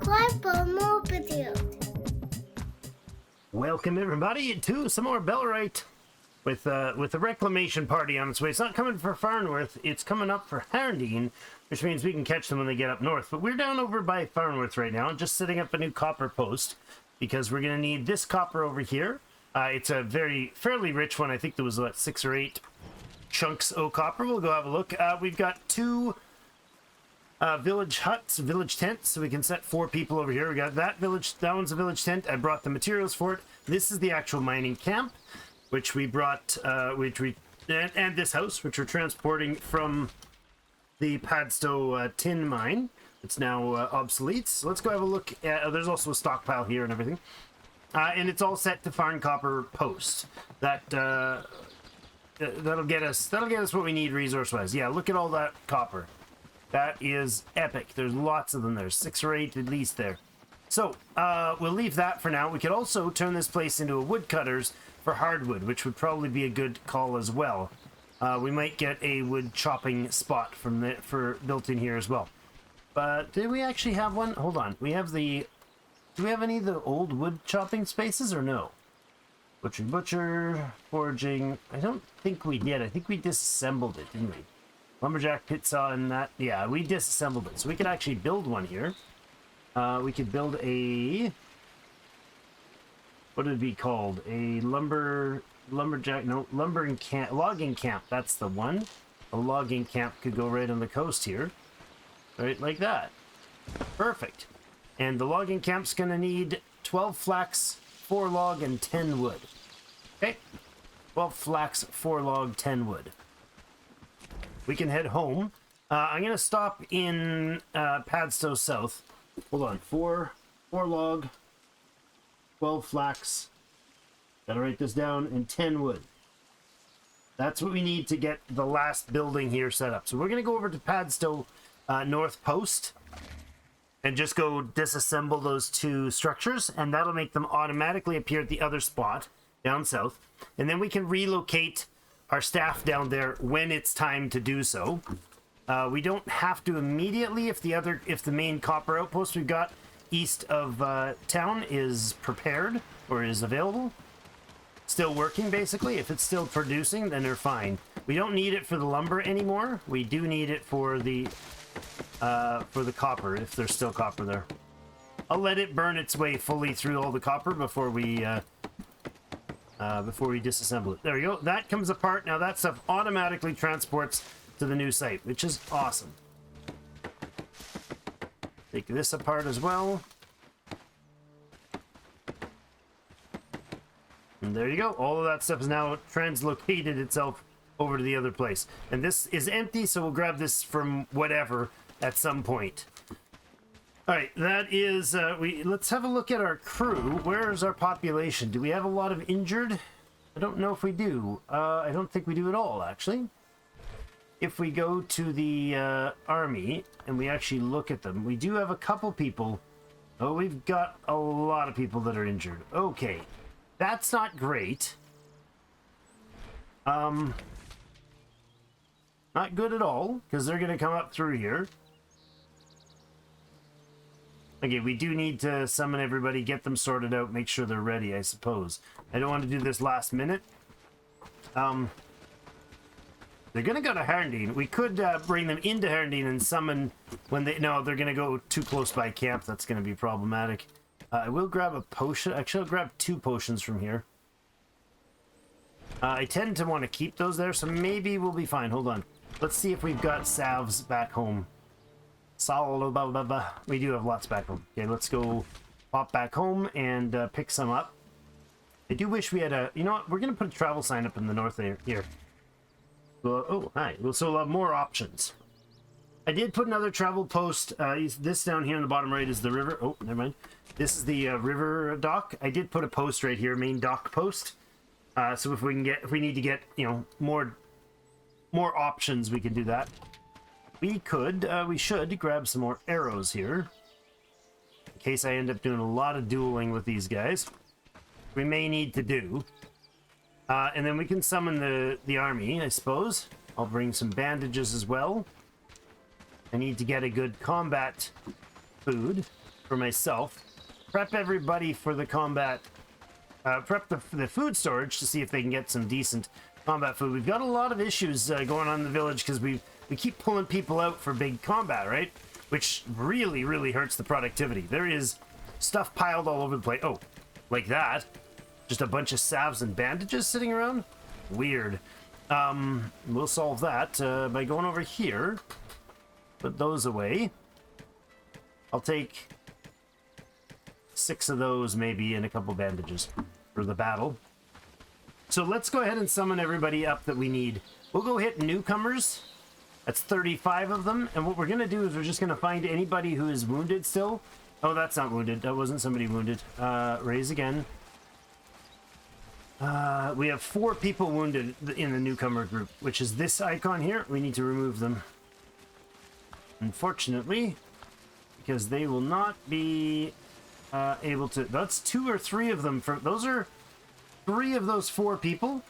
subscribe for more videos. Welcome everybody to some more Bellwright with a reclamation party on its way. It's not coming for Farnworth, it's coming up for Harndine, which means we can catch them when they get up north. But we're down over by Farnworth right now, just setting up a new copper post because we're going to need this copper over here. It's a fairly rich one. I think there was what, 6 or 8 chunks of copper. We'll go have a look. We've got 2 village huts, village tents, so we can set 4 people over here. We got that one's a village tent. I brought the materials for it. This is the actual mining camp, which we brought, and this house, which we're transporting from the Padstow tin mine. It's now obsolete. So let's go have a look at, there's also a stockpile here and everything. And it's all set to farm copper post. That'll get us what we need resource wise. Yeah, look at all that copper. That is epic. There's lots of them there. 6 or 8 at least there. So, we'll leave that for now. We could also turn this place into a woodcutters for hardwood, which would probably be a good call as well. We might get a wood chopping spot built in here as well. But did we actually have one? Hold on. Do we have any of the old wood chopping spaces or no? Butcher, foraging. I don't think we did. I think we disassembled it, didn't we? Lumberjack, pit saw, and that. Yeah, we disassembled it. So we could actually build one here. We could build a... What would it be called? A lumberjack... No, logging camp. That's the one. A logging camp could go right on the coast here. Right, like that. Perfect. And the logging camp's going to need 12 flax, 4 log, and 10 wood. Okay. 12 flax, 4 log, 10 wood. We can head home. I'm going to stop in Padstow South. Hold on. 4 log, 12 flax. Gotta write this down. And 10 wood. That's what we need to get the last building here set up. So we're going to go over to Padstow North Post and just go disassemble those 2 structures. And that'll make them automatically appear at the other spot down south. And then we can relocate our staff down there when it's time to do so. We don't have to immediately if the main copper outpost we've got east of town is prepared or is available. Still working, basically. If it's still producing, then they're fine. We don't need it for the lumber anymore. We do need it for the copper, if there's still copper there. I'll let it burn its way fully through all the copper before we disassemble it. There we go. That comes apart. Now that stuff automatically transports to the new site, which is awesome. Take this apart as well. And there you go. All of that stuff is now translocated itself over to the other place. And this is empty, so we'll grab this from whatever at some point. All right, that is, let's have a look at our crew. Where is our population? Do we have a lot of injured? I don't know if we do. I don't think we do at all, actually. If we go to the army and we actually look at them, we do have a couple people. Oh, we've got a lot of people that are injured. Okay, that's not great. Not good at all, because they're going to come up through here. Okay, we do need to summon everybody, get them sorted out, make sure they're ready, I suppose. I don't want to do this last minute. They're going to go to Harndine. We could bring them into Harndine and summon when they... No, they're going to go too close by camp. That's going to be problematic. I will grab a potion. Actually, I'll grab 2 potions from here. I tend to want to keep those there, so maybe we'll be fine. Hold on. Let's see if we've got salves back home. We do have lots back home. Okay, let's go pop back home and pick some up. I do wish we had a... You know what? We're going to put a travel sign up in the north there. Here. Well, oh, hi. So we'll have more options. I did put another travel post. This down here in the bottom right is the river. Oh, never mind. This is the river dock. I did put a post right here, main dock post. So if we need to get, more options, we can do that. We should grab some more arrows here. In case I end up doing a lot of dueling with these guys. We may need to do. And then we can summon the army, I suppose. I'll bring some bandages as well. I need to get a good combat food. for myself. Prep everybody for the combat. Prep the food storage to see if they can get some decent combat food. We've got a lot of issues going on in the village because we keep pulling people out for big combat, right? Which really, really hurts the productivity. There is stuff piled all over the place. Oh, like that. Just a bunch of salves and bandages sitting around. Weird. We'll solve that by going over here. Put those away. I'll take 6 of those maybe and a couple bandages for the battle. So let's go ahead and summon everybody up that we need. We'll go hit newcomers. That's 35 of them. And what we're going to do is we're just going to find anybody who is wounded still. Oh, that's not wounded. That wasn't somebody wounded. Raise again. We have 4 people wounded in the newcomer group, which is this icon here. We need to remove them. Unfortunately, because they will not be able to... That's 2 or 3 of them. Those are 3 of those 4 people,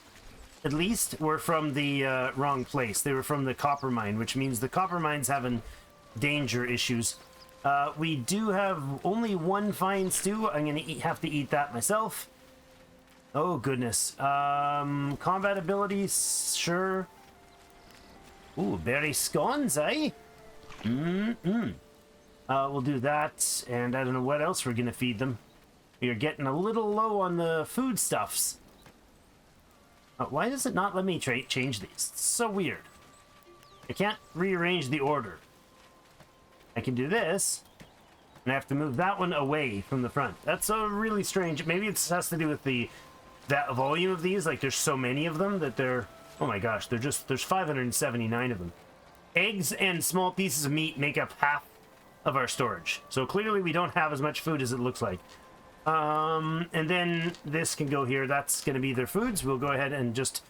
at least, were from the wrong place. They were from the copper mine, which means the copper mine's having danger issues. We do have only 1 fine stew. I'm going to have to eat that myself. Oh, goodness. Combat abilities, sure. Ooh, berry scones, eh? We'll do that, and I don't know what else we're going to feed them. We are getting a little low on the foodstuffs. Why does it not let me change these? It's so weird. I can't rearrange the order. I can do this, and I have to move that one away from the front. That's really strange. Maybe it has to do with that volume of these. Like, there's so many of them that they're... Oh my gosh, there's 579 of them. Eggs and small pieces of meat make up half of our storage. So clearly we don't have as much food as it looks like. And then this can go here. That's going to be their foods. We'll go ahead and just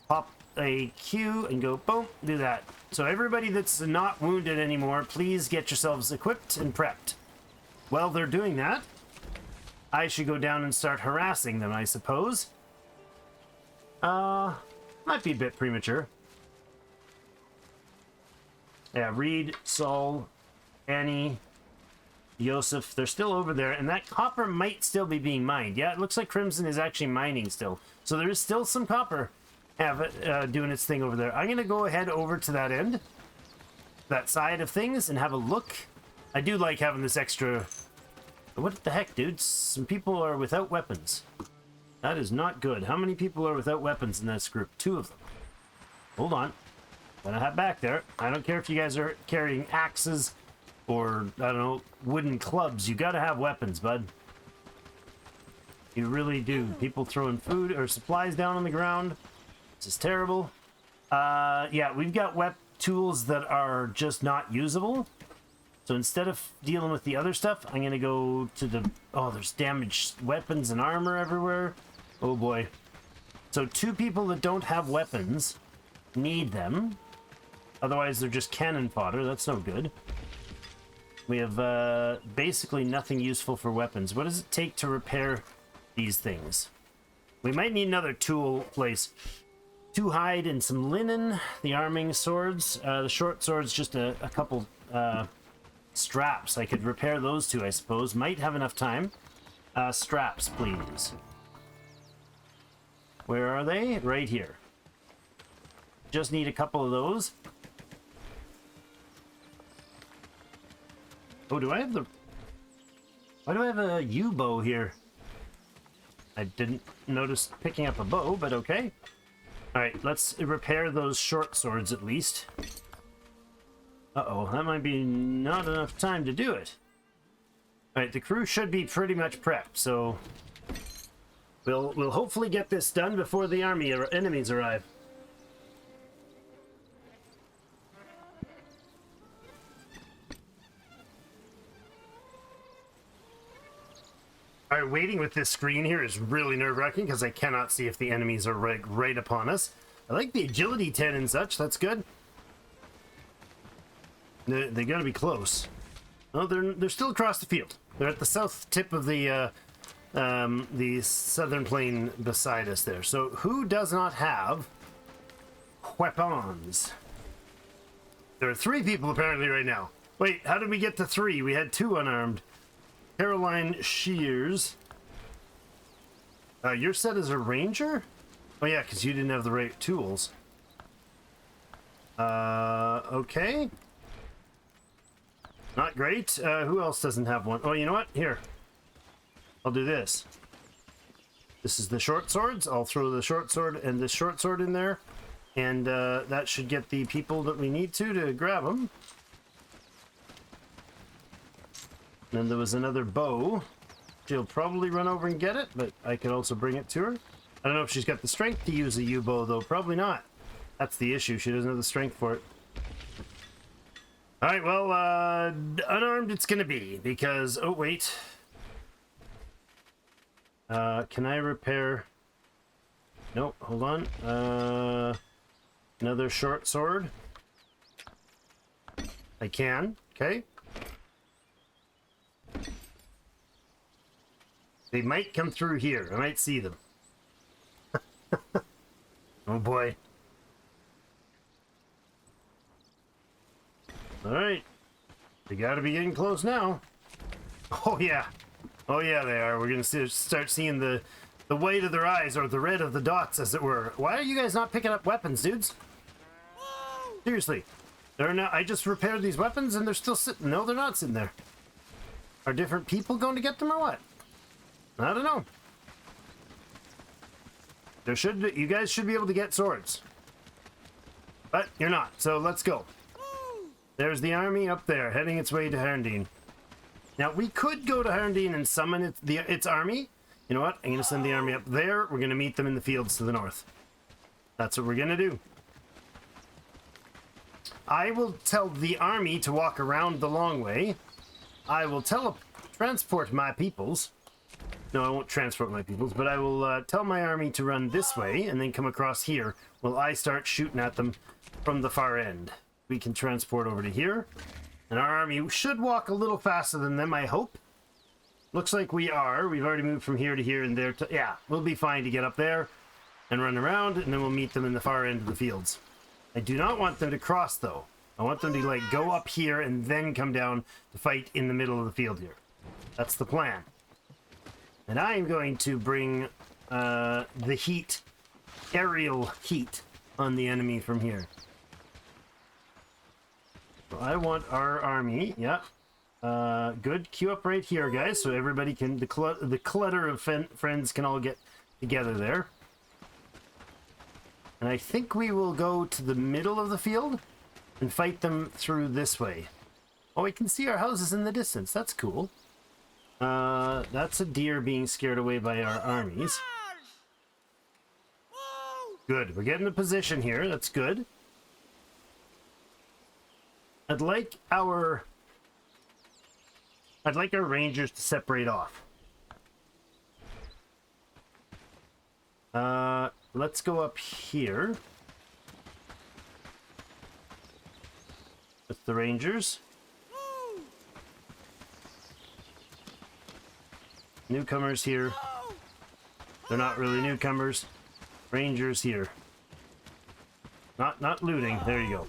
pop a Q and go boom, do that. So everybody that's not wounded anymore, please get yourselves equipped and prepped. While they're doing that, I should go down and start harassing them, I suppose. Might be a bit premature. Yeah, Reed, Saul, Annie, Joseph, they're still over there, and that copper might still be being mined. Yeah, it looks like Crimson is actually mining still. So there is still some copper doing its thing over there. I'm going to go ahead over to that end, that side of things, and have a look. I do like having this extra... What the heck, dude? Some people are without weapons. That is not good. How many people are without weapons in this group? 2 of them. Hold on. Gonna have back there. I don't care if you guys are carrying axes or, I don't know, wooden clubs. You gotta have weapons, bud. You really do. People throwing food or supplies down on the ground. This is terrible. Yeah, we've got tools that are just not usable. So instead of dealing with the other stuff, I'm gonna go to the... Oh, there's damaged weapons and armor everywhere. Oh boy. So 2 people that don't have weapons need them. Otherwise, they're just cannon fodder. That's no good. We have basically nothing useful for weapons. What does it take to repair these things? We might need another tool place. 2 hide and some linen. The arming swords. The short swords, just a couple straps. I could repair those 2, I suppose. Might have enough time. Straps, please. Where are they? Right here. Just need a couple of those. Oh, do I have the... Why do I have a U-bow here? I didn't notice picking up a bow, but okay. Alright, let's repair those short swords at least. Uh-oh, that might be not enough time to do it. Alright, the crew should be pretty much prepped, so... We'll hopefully get this done before the enemies arrive. Alright, waiting with this screen here is really nerve-wracking because I cannot see if the enemies are right upon us. I like the agility 10 and such, that's good. They gotta be close. Oh, they're still across the field. They're at the south tip of the southern plain beside us there. So who does not have weapons? There are 3 people apparently right now. Wait, how did we get to 3? We had 2 unarmed. Caroline Shears. You're set as a ranger? Oh yeah, because you didn't have the right tools. Okay. Not great. Who else doesn't have one? Oh, you know what? Here. I'll do this. This is the short swords. I'll throw the short sword and this short sword in there. And that should get the people that we need to grab them. And then there was another bow. She'll probably run over and get it, but I could also bring it to her. I don't know if she's got the strength to use a U-bow, though. Probably not. That's the issue. She doesn't have the strength for it. Alright, well, unarmed it's gonna be, because... Oh, wait. Can I repair... Nope, hold on. Another short sword. I can. Okay. They might come through here. I might see them. Oh boy. Alright. They gotta be getting close now. Oh yeah. Oh yeah, they are. We're gonna start seeing the white of their eyes, or the red of the dots, as it were. Why are you guys not picking up weapons, dudes? Seriously. They're not. I just repaired these weapons and they're still sitting. No, they're not sitting there. Are different people going to get them or what? I don't know. You guys should be able to get swords. But you're not, so let's go. There's the army up there, heading its way to Herndeen. Now, we could go to Herndeen and summon its army. You know what? I'm going to send the army up there. We're going to meet them in the fields to the north. That's what we're going to do. I will tell the army to walk around the long way. I will transport my peoples. No, I won't transport my peoples, but I will tell my army to run this way and then come across here while I start shooting at them from the far end. We can transport over to here, and our army should walk a little faster than them, I hope. Looks like we are. We've already moved from here to here and there. Yeah, we'll be fine to get up there and run around, and then we'll meet them in the far end of the fields. I do not want them to cross, though. I want them to, like, go up here and then come down to fight in the middle of the field here. That's the plan. And I am going to bring the heat, aerial heat, on the enemy from here. So I want our army, yeah. Good, queue up right here, guys, so everybody can, the clutter of friends can all get together there. And I think we will go to the middle of the field and fight them through this way. Oh, we can see our houses in the distance. That's cool. That's a deer being scared away by our armies. Good. We're getting a position here. That's good. I'd like our rangers to separate off. Let's go up here with the rangers. Newcomers here. They're not really newcomers. Rangers here. Not looting. There you go.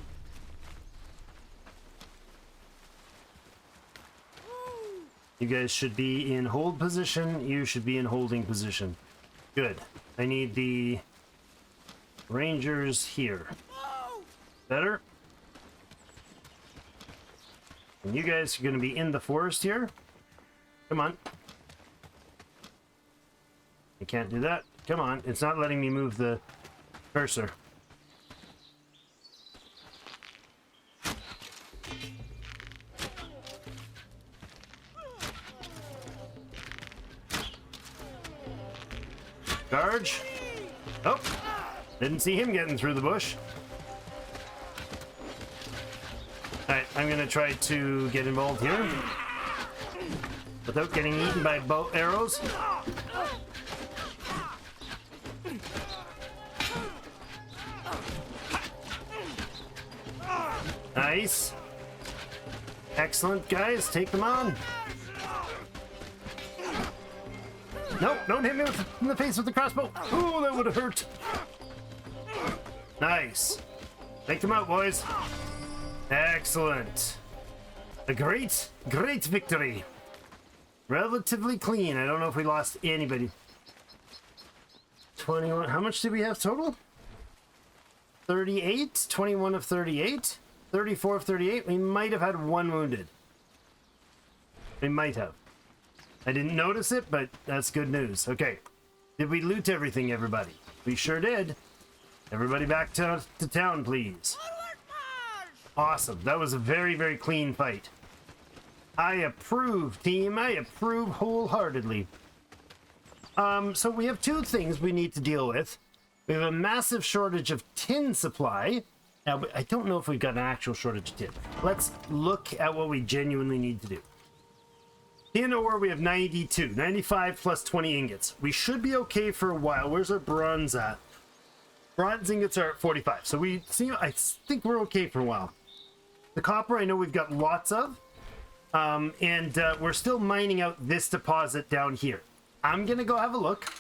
You guys should be in hold position. You should be in holding position. Good. I need the rangers here. Better. And you guys are going to be in the forest here. Come on. I can't do that. Come on. It's not letting me move the cursor. Charge. Oh, didn't see him getting through the bush. Alright, I'm going to try to get involved here without getting eaten by bow arrows. Nice. Excellent, guys. Take them on. No, don't hit me in the face with the crossbow. Oh, that would have hurt. Nice. Take them out, boys. Excellent. A great victory. Relatively clean. I don't know if we lost anybody. 21. How much did we have total? 38. 21 of 38. 34 of 38. We might have had one wounded. We might have. I didn't notice it, but that's good news. Okay. Did we loot everything, everybody? We sure did. Everybody back to town, please. Awesome. That was a very, very clean fight. I approve, team. I approve wholeheartedly. So we have two things we need to deal with. We have a massive shortage of tin supply. Now, I don't know if we've got an actual shortage of tin. Let's look at what we genuinely need to do. Tin ore, we have 92. 95 plus 20 ingots. We should be okay for a while. Where's our bronze at? Bronze ingots are at 45. So I think we're okay for a while. The copper, I know we've got lots of. We're still mining out this deposit down here. I'm going to go have a look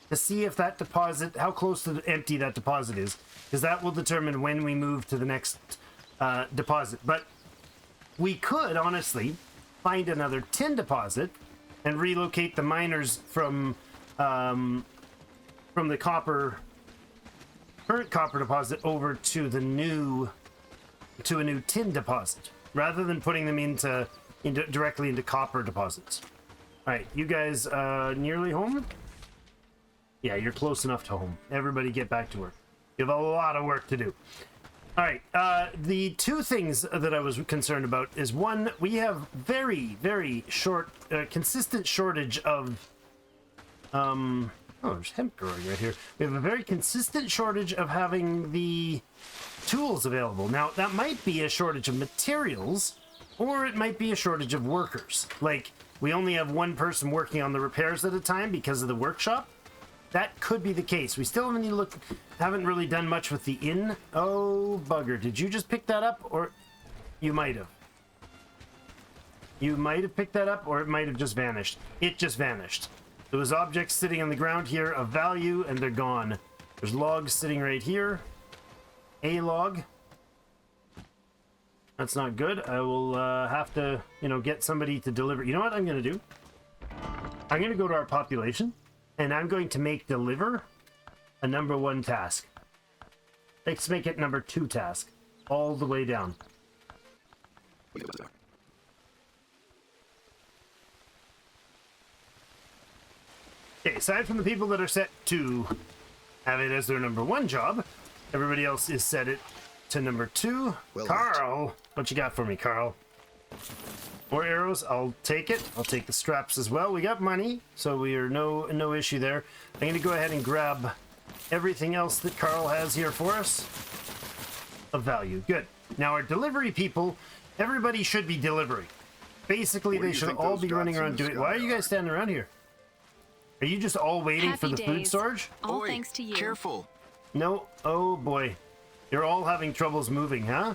to see if that deposit, how close to empty that deposit is, because that will determine when we move to the next deposit. But we could, honestly, find another tin deposit and relocate the miners from the current copper deposit over to a new tin deposit, rather than putting them directly into copper deposits. All right, you guys nearly home? Yeah, you're close enough to home. Everybody get back to work. You have a lot of work to do. All right, the two things that I was concerned about is, one, we have very, very consistent shortage of, oh, there's hemp growing right here. We have a very consistent shortage of having the tools available. Now, that might be a shortage of materials, or it might be a shortage of workers. Like, we only have one person working on the repairs at a time because of the workshop. That could be the case. We still haven't really done much with the inn. Oh, bugger. Did you just pick that up? Or you might have. You might have picked that up, or it might have just vanished. It just vanished. There was objects sitting on the ground here of value, and they're gone. There's logs sitting right here. A log. That's not good. I will have to, get somebody to deliver. You know what I'm going to do? I'm going to go to our population, and I'm going to make deliver a number 1 task. Let's make it number 2 task, all the way down. Okay, aside from the people that are set to have it as their number 1 job, everybody else is set it to number 2. Well, Carl, what you got for me, Carl? 4 arrows, I'll take it. I'll take the straps as well. We got money, so we are no issue there. I'm going to go ahead and grab everything else that Carl has here for us of value. Good. Now, our delivery people, everybody should be delivering. Basically, they should all be running around doing... Why are you guys standing around here? Are you just all waiting for the food storage? All thanks to you. Careful. No. Oh, boy. You're all having troubles moving, huh?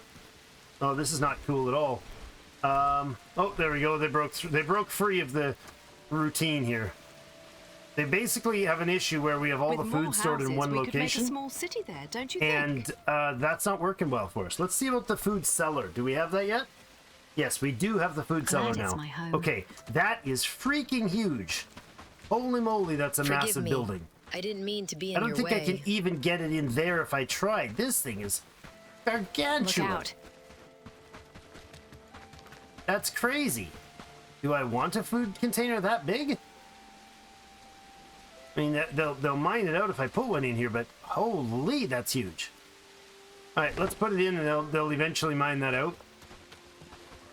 Oh, this is not cool at all. Oh, there we go. They broke free of the routine here. They basically have an issue where we have all the food stored in one location. Could make a small city there, don't you think? And that's not working well for us. Let's see about the food cellar. Do we have that yet? Yes, we do have the food cellar now. My home. Okay, that is freaking huge. Holy moly, that's a massive building. I didn't mean to be in your way. I don't think I can even get it in there if I tried. This thing is gargantuan. Look out. That's crazy. Do I want a food container that big? I mean, they'll mine it out if I put one in here, but holy, that's huge. All right, let's put it in, and they'll eventually mine that out.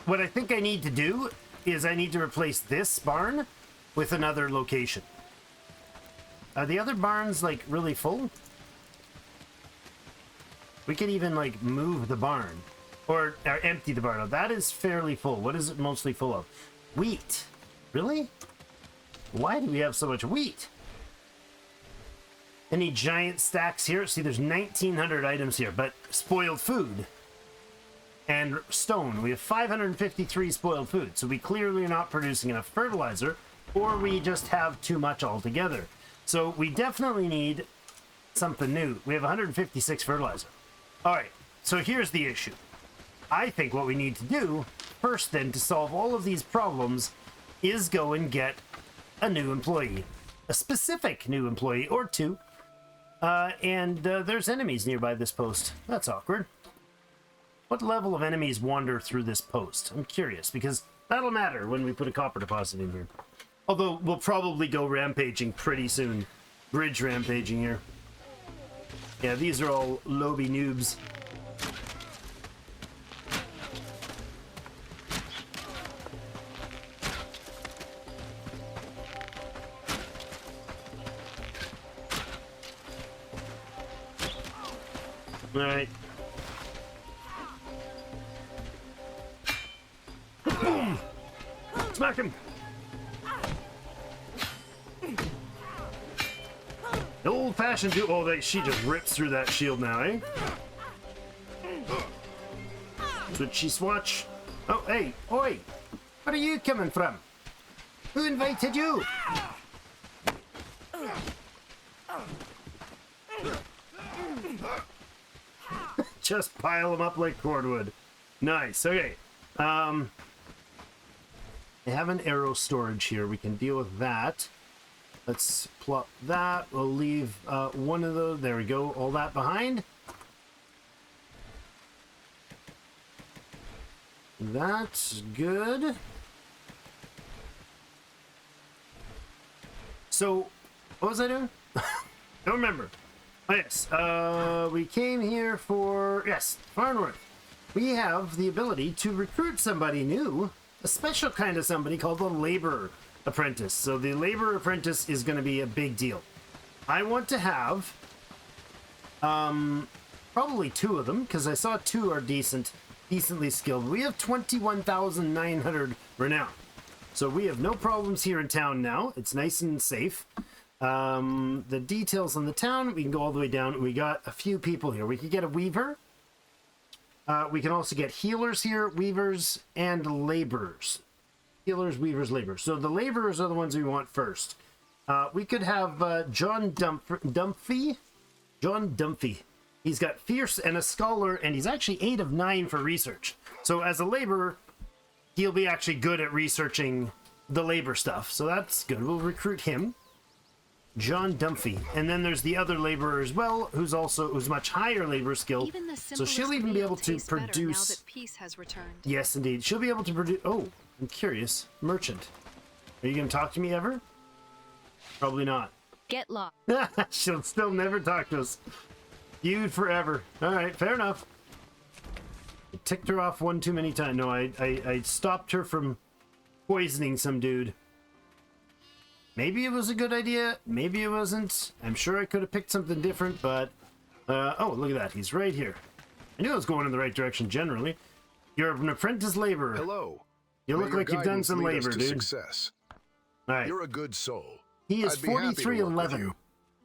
What I think I need to do is I need to replace this barn with another location. Are the other barns, like, really full? We could even, like, move the barn. Or empty the barn. Oh, that is fairly full. What is it mostly full of? Wheat. Really? Why do we have so much wheat? Any giant stacks here? See, there's 1,900 items here, but spoiled food. And stone. We have 553 spoiled food, so we clearly are not producing enough fertilizer, or we just have too much altogether. So we definitely need something new. We have 156 fertilizer. All right, so here's the issue. I think what we need to do first then to solve all of these problems is go and get a new employee. A specific new employee, or two. And there's enemies nearby this post. That's awkward. What level of enemies wander through this post? I'm curious, because that'll matter when we put a copper deposit in here. Although, we'll probably go rampaging pretty soon. Bridge rampaging here. Yeah, these are all lobby noobs. Alright. Boom! Smack him! The old-fashioned do. Oh, she just rips through that shield now, eh? Twitchy swatch. Oh, hey, oi! Where are you coming from? Who invited you? Just pile them up like cordwood. Nice. Okay. I have an arrow storage here. We can deal with that. Let's plop that. We'll leave one of those. There we go. All that behind. That's good. So, what was I doing? Don't remember. Oh, yes. We came here for... Yes, Farnworth. We have the ability to recruit somebody new. A special kind of somebody called the Labor Apprentice. So the Labor Apprentice is going to be a big deal. I want to have... probably two of them, because I saw two are decently skilled. We have 21,900 renown. So we have no problems here in town now. It's nice and safe. The details on the town, we can go all the way down. We got a few people here. We could get a weaver. We can also get healers here, weavers, and laborers. Healers, weavers, laborers. So the laborers are the ones we want first. We could have John Dumphy. John Dumphy. He's got fierce and a scholar, and he's actually 8 of 9 for research. So as a laborer, he'll be actually good at researching the labor stuff. So that's good. We'll recruit him. John Dumphy. And then there's the other laborer as well, who's much higher labor skill. So she'll even be able to produce... Now that peace has returned. Yes, indeed. She'll be able to produce... Oh, I'm curious. Merchant. Are you going to talk to me ever? Probably not. Get lost. She'll still never talk to us. Feud forever. Alright, fair enough. I ticked her off one too many times. No, I stopped her from poisoning some dude. Maybe it was a good idea. Maybe it wasn't. I'm sure I could have picked something different, but... oh, look at that. He's right here. I knew I was going in the right direction generally. You're an apprentice laborer. Hello. You look like you've done some labor, dude. Success. All right. You're a good soul. He is 4311.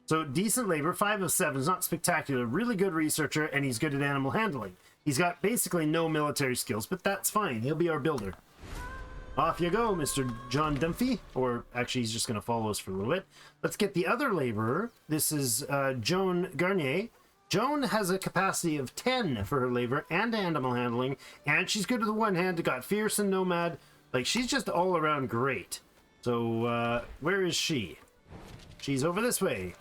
So decent labor, 5 of 7 is not spectacular. Really good researcher, and he's good at animal handling. He's got basically no military skills, but that's fine. He'll be our builder. Off you go, Mr. John Dumphy. Or actually, he's just going to follow us for a little bit. Let's get the other laborer. This is Joan Garnier. Joan has a capacity of 10 for her labor and animal handling, and she's good with the one hand. Got fierce and nomad. Like, she's just all around great. So, where is she? She's over this way.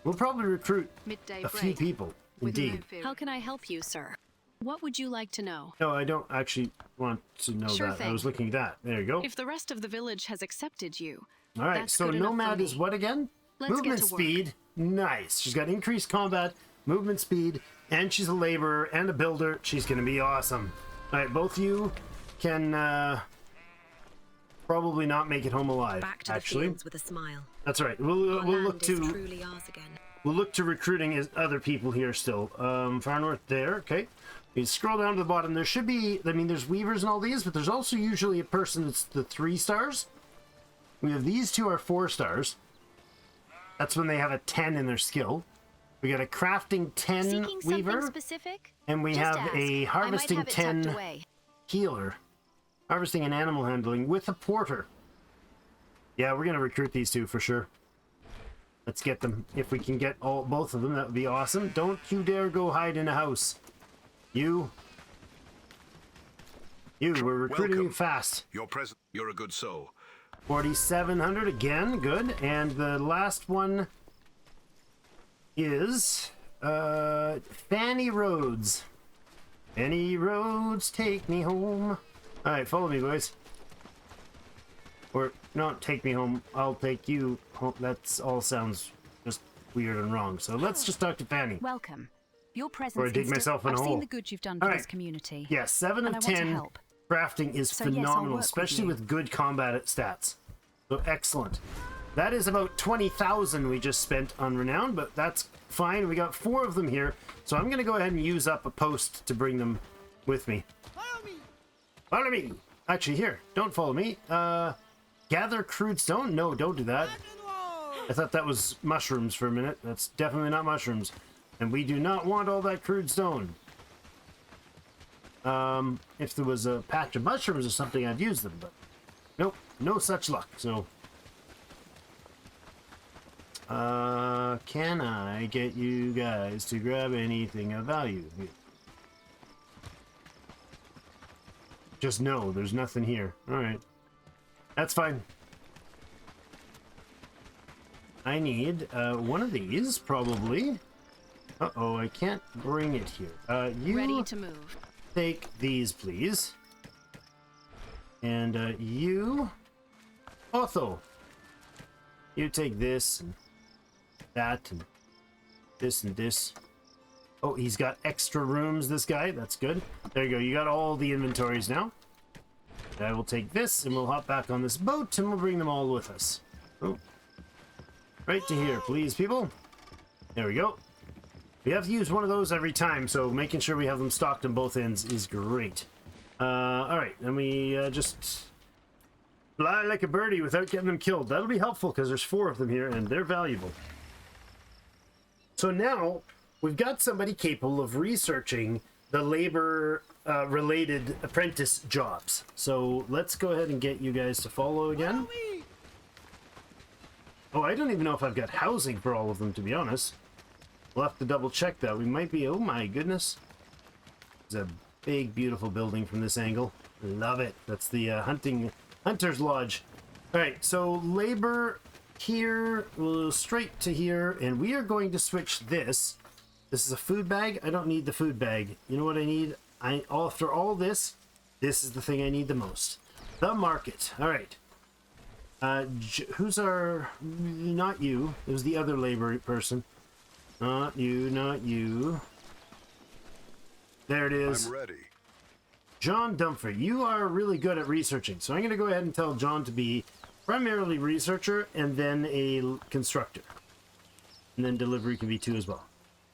We'll probably recruit a few people. Indeed. How can I help you, sir? What would you like to know? No, I don't actually want to know Sure that. thing. I was looking at that. There you go. If the rest of the village has accepted you, All right, that's so good enough for nomad me. is what again? Let's Movement get to work. speed. Nice. She's got increased combat, movement speed, and she's a laborer and a builder. She's going to be awesome. All right, both you can probably not make it home alive. Back to actually, the fields with a smile. that's right. We'll Our look land is to truly ours again. we'll look to recruiting as other people here still. Far north there. Okay. You scroll down to the bottom. There should be, I mean, there's weavers and all these, but there's also usually a person that's the 3 stars. We have these two are 4 stars. That's when they have a 10 in their skill. We got a crafting 10 Seeking weaver, something specific? and we Just have ask. a I might harvesting have it tucked 10 away. healer. Harvesting and animal handling with a porter. Yeah, we're going to recruit these two for sure. Let's get them. If we can get both of them, that would be awesome. Don't you dare go hide in a house. We're recruiting you Welcome. fast. You're a good soul. 4,700 again, good. And the last one is Fanny Roads. Fanny Roads, take me home. All right, follow me, boys. Or not take me home. I'll take you home. That's all sounds just weird and wrong. So let's just talk to Fanny. Welcome. Your presence. Or I dig myself in a I've hole. seen the good you've done for this community. Yeah, 7 and of I want to 10. help. Crafting is So yes, I'll phenomenal, work especially with with good combat stats. So excellent. That is about 20,000 we just spent on Renown, but that's fine. We got 4 of them here, so I'm going to go ahead and use up a post to bring them with me. Follow me! Follow me! Actually, here, don't follow me. Gather crude stone? No, don't do that. I thought that was mushrooms for a minute. That's definitely not mushrooms. And we do not want all that crude stone. If there was a patch of mushrooms or something, I'd use them, but nope, no such luck. So, can I get you guys to grab anything of value? Just no, there's nothing here. All right, that's fine. I need one of these, probably. Uh-oh, I can't bring it here. You Ready to move. take these, please. And you, Otho, you take this and that and this and this. Oh, he's got extra rooms, this guy. That's good. There you go. You got all the inventories now. And I will take this and we'll hop back on this boat and we'll bring them all with us. Oh. Right to here, please, people. There we go. We have to use one of those every time, so making sure we have them stocked on both ends is great. Alright, then we just fly like a birdie without getting them killed. That'll be helpful because there's 4 of them here and they're valuable. So now we've got somebody capable of researching the labor related apprentice jobs. So let's go ahead and get you guys to follow again. Oh, I don't even know if I've got housing for all of them, to be honest. We'll have to double check that. We might be... Oh my goodness. There's a big, beautiful building from this angle. Love it. That's the Hunter's Lodge. Alright, so labor here, we'll go straight to here, and we are going to switch this. This is a food bag. I don't need the food bag. You know what I need? After all this, this is the thing I need the most. The market. Alright. Who's our... Not you. It was the other labor person. Not you, not you. There it is. I'm ready. John Dumfrey, you are really good at researching, so I'm going to go ahead and tell John to be primarily researcher and then a constructor. And then delivery can be 2 as well.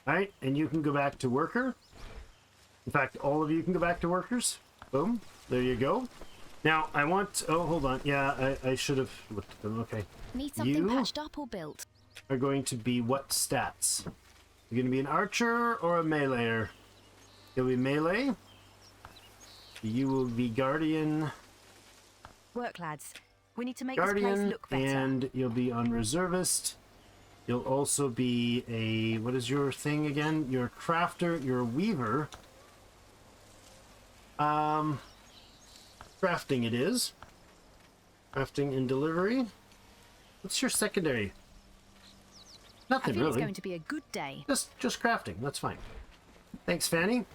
Alright, and you can go back to worker. In fact, all of you can go back to workers. Boom. There you go. Now, I want... Oh, hold on. Yeah, I should have looked at them. Okay. Need something patched up or built? Are going to be what stats? You're going to be an archer or a meleeer? You'll be melee. You will be guardian. Work, lads. We need to make this place Guardian, look better. and you'll be on reservist. You'll also be a... What is your thing again? You're a crafter. You're a weaver. Crafting it is. Crafting and delivery. What's your secondary? Nothing I feel really. it's going to be a good day. Just crafting. That's fine. Thanks, Fanny.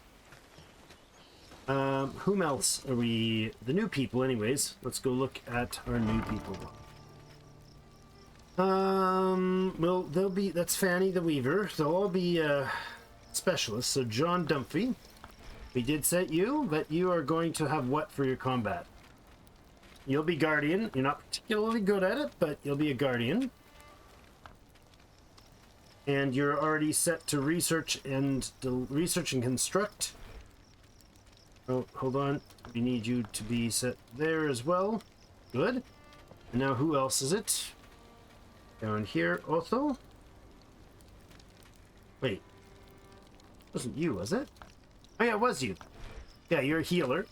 Whom else are we? The new people, anyways. Let's go look at our new people. Well, they'll be. That's Fanny the Weaver. They'll all be specialists. So John Dumfrey, we did set you, but you are going to have what for your combat? You'll be guardian. You're not particularly good at it, but you'll be a guardian. And you're already set to research and construct. Oh, hold on. We need you to be set there as well. Good. And now who else is it? Down here, Otho. Wait. It wasn't you, was it? Oh yeah, it was you. Yeah, you're a healer.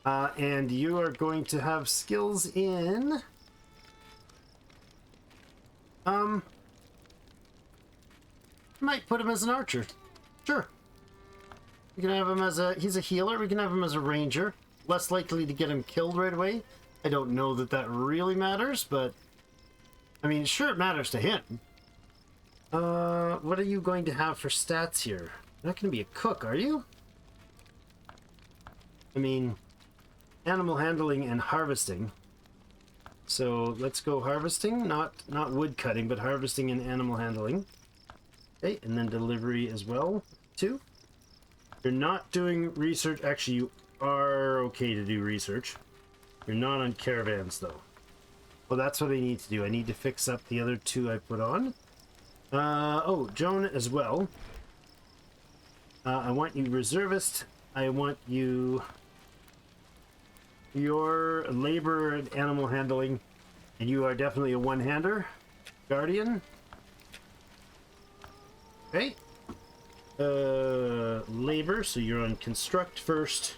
And you are going to have skills in... Might put him as an archer. Sure. We can have him as a... He's a healer. We can have him as a ranger. Less likely to get him killed right away. I don't know that that really matters, but I mean, sure, it matters to him. What are you going to have for stats here? You're not going to be a cook, are you? I mean, animal handling and harvesting. So let's go harvesting, not wood cutting, but harvesting and animal handling. Okay, and then delivery as well, too. You're not doing research. Actually, you are okay to do research. You're not on caravans, though. Well, that's what I need to do. I need to fix up the other two I put on. Oh, Joan as well. I want you reservist. I want you... your labor and animal handling. And you are definitely a one-hander. Guardian. Okay. Labor, so you're on construct first.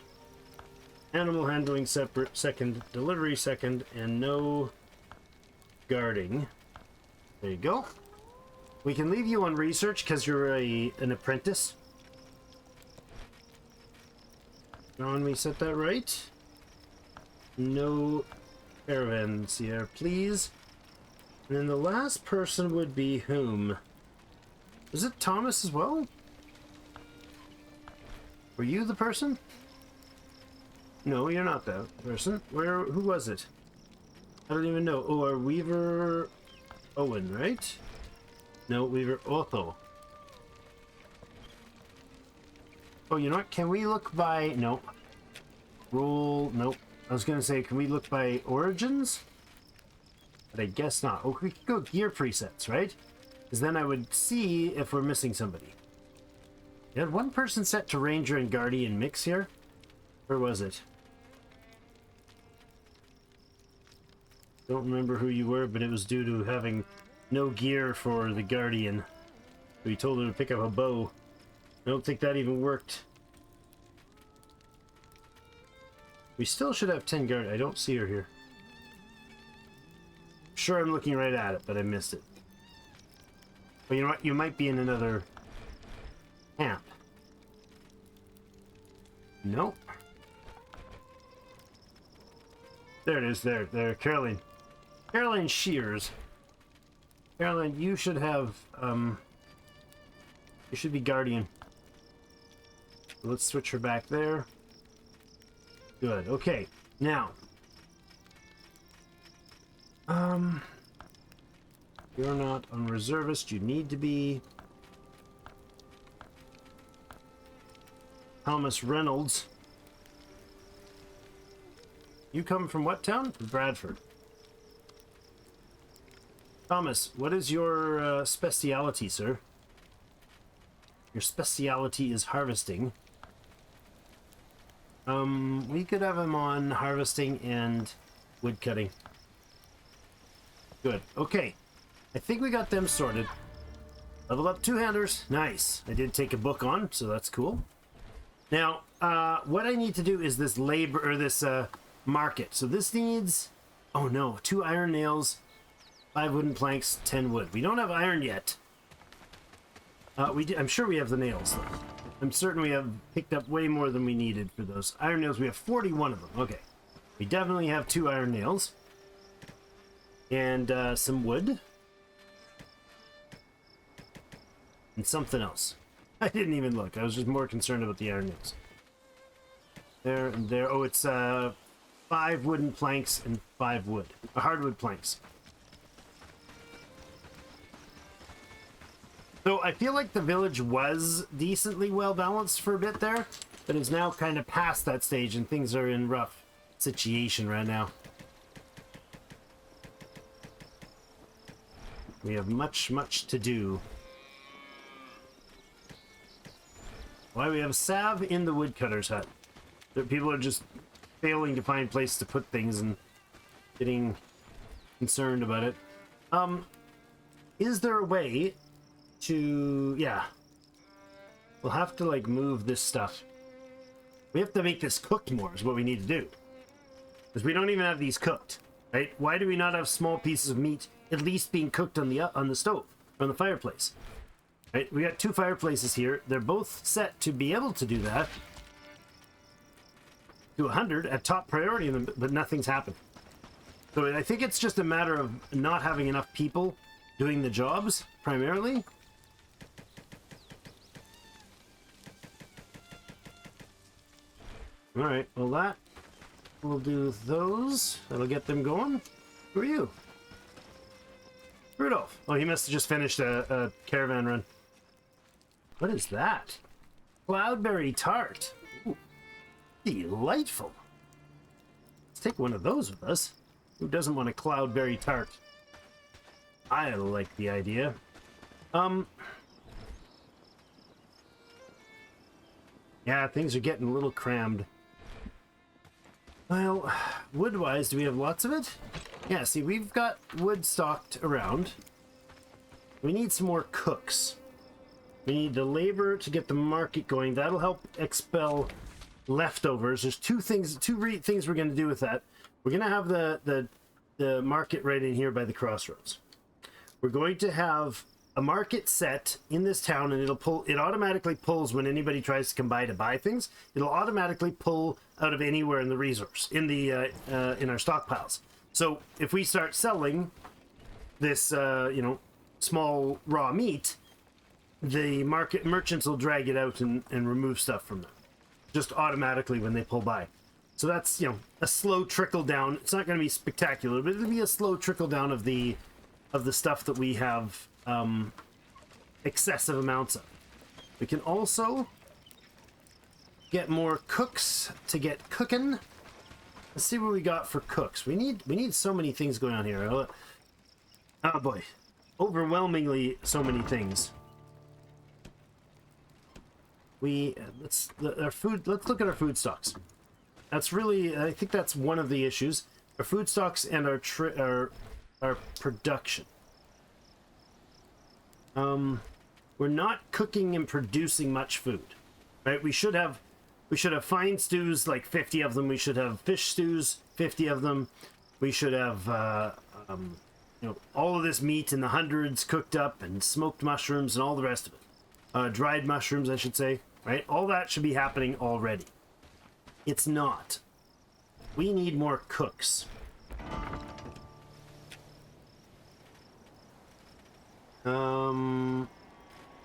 Animal handling separate second. Delivery second. And no guarding. There you go. We can leave you on research because you're an apprentice. John, we set that right. No caravans here, please. And then the last person would be whom? Is it Thomas as well? Were you the person? No, you're not that person. Who was it? I don't even know. Oh, our Weaver Owen, right? No, Weaver Otho. Oh, you know what? Can we look by... no. Rule... nope. I was gonna say, can we look by origins? But I guess not. Oh, we could go gear presets, right? Because then I would see if we're missing somebody. You had one person set to Ranger and Guardian mix here? Where was it? Don't remember who you were, but it was due to having no gear for the Guardian. We told her to pick up a bow. I don't think that even worked. We still should have 10 guard. I don't see her here. Sure, I'm looking right at it, but I missed it. But you know what? You might be in another camp. Nope. There it is. There. Caroline. Caroline Shears. Caroline, you should have, you should be Guardian. Let's switch her back there. Good. Okay. Now. You're not on reservist. You need to be. Thomas Reynolds. You come from what town? Bradford. Thomas, what is your speciality, sir? Your speciality is harvesting. We could have him on harvesting and wood cutting. Good. Okay. I think we got them sorted. Level up two-handers. Nice. I did take a book on, so that's cool. Now, what I need to do is this labor, or this market. So this needs, oh no, 2 iron nails, 5 wooden planks, 10 wood. We don't have iron yet. I'm sure we have the nails though. I'm certain we have picked up way more than we needed for those. Iron nails, we have 41 of them. Okay. We definitely have 2 iron nails. And some wood. And something else. I didn't even look. I was just more concerned about the iron nails. There and there. Oh, it's 5 wooden planks and 5 wood. Hardwood planks. So I feel like the village was decently well balanced for a bit there, but is now kind of past that stage and things are in rough situation right now. We have much to do. Why we have salve in the woodcutter's hut. People are just failing to find place to put things and getting concerned about it. Is there a way to... yeah. We'll have to, like, move this stuff. We have to make this cooked more is what we need to do. Because we don't even have these cooked, right? Why do we not have small pieces of meat at least being cooked on the stove, on the fireplace? Right? We got 2 fireplaces here. They're both set to be able to do that. To 100 at top priority, but nothing's happened. So I think it's just a matter of not having enough people doing the jobs, primarily. Alright, well that... We'll do those. That'll get them going. Who are you? Rudolph. Oh, he must have just finished a caravan run. What is that? Cloudberry tart. Ooh, delightful. Let's take one of those with us. Who doesn't want a cloudberry tart? I like the idea. Yeah, things are getting a little crammed. Well, wood-wise, do we have lots of it? Yeah, see, we've got wood stocked around. We need some more cooks. We need the labor to get the market going. That'll help expel leftovers. There's two things we're going to do with that. We're going to have the market right in here by the crossroads. We're going to have a market set in this town, and it automatically pulls when anybody tries to come by to buy things. It'll automatically pull out of anywhere in the resource, in our stockpiles. So if we start selling this, small raw meat, the market merchants will drag it out and remove stuff from them, just automatically when they pull by. So that's, a slow trickle down. It's not going to be spectacular, but it'll be a slow trickle down of the stuff that we have excessive amounts of. We can also get more cooks to get cooking. Let's see what we got for cooks. We need so many things going on here. Oh boy, overwhelmingly so many things. Let's look at our food stocks. That's really, I think that's one of the issues. Our food stocks and our production. We're not cooking and producing much food, right? We should have fine stews, like 50 of them. We should have fish stews, 50 of them. We should have, all of this meat in the hundreds cooked up, and smoked mushrooms and all the rest of it. Dried mushrooms, I should say, right? All that should be happening already. It's not. We need more cooks.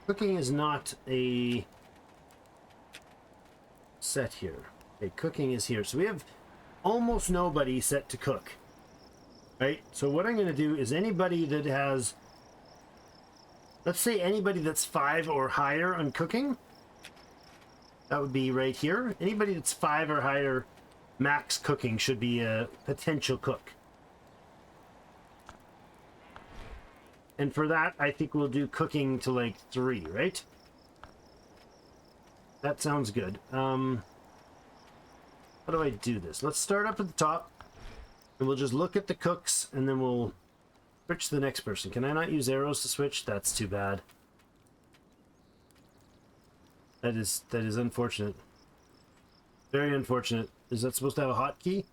Cooking is not a set here. Okay, cooking is here. So we have almost nobody set to cook. Right? So what I'm going to do is anybody that has, let's say anybody that's 5 or higher on cooking, that would be right here. Anybody that's 5 or higher max cooking should be a potential cook. And for that, I think we'll do cooking to like 3, right? That sounds good. How do I do this? Let's start up at the top, and we'll just look at the cooks, and then we'll switch to the next person. Can I not use arrows to switch? That's too bad. That is unfortunate. Very unfortunate. Is that supposed to have a hotkey?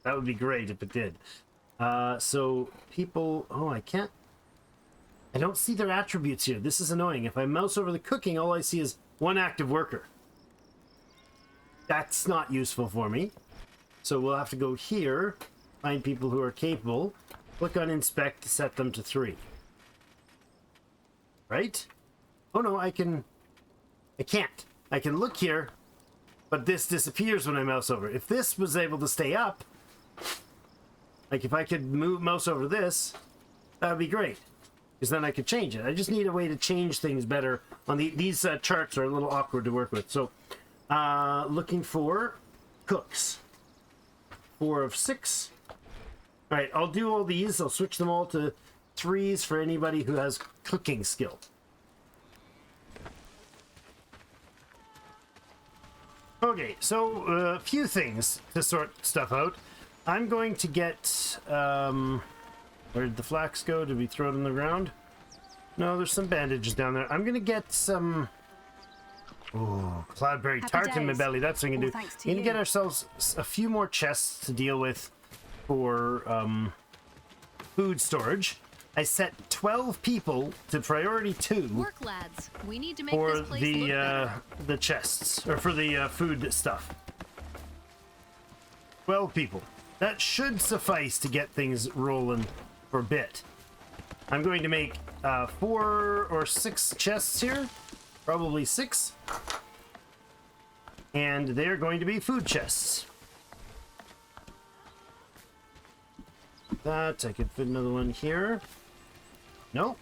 That would be great if it did. So people, I don't see their attributes here. This is annoying. If I mouse over the cooking, all I see is 1 active worker. That's not useful for me. So we'll have to go here, find people who are capable, click on inspect to set them to 3. Right? Oh no, I can't. I can look here, but this disappears when I mouse over. If this was able to stay up, like if I could mouse over this, that would be great. Because then I could change it. I just need a way to change things better. On these charts are a little awkward to work with. So, looking for cooks. 4 of 6. All right, I'll do all these. I'll switch them all to 3s for anybody who has cooking skill. Okay, so a few things to sort stuff out. I'm going to get, where did the flax go? Did we throw it on the ground? No, there's some bandages down there. I'm going to get some, cloudberry tart in my belly. That's what we can do. We need to get ourselves a few more chests to deal with for food storage. I set 12 people to priority 2 Work, lads. We need to make for this place look better. the chests, or for the food stuff. 12 people. that should suffice to get things rolling for a bit. I'm going to make 4 or 6 chests here, probably 6, and they're going to be food chests. That I could fit another one here. Nope,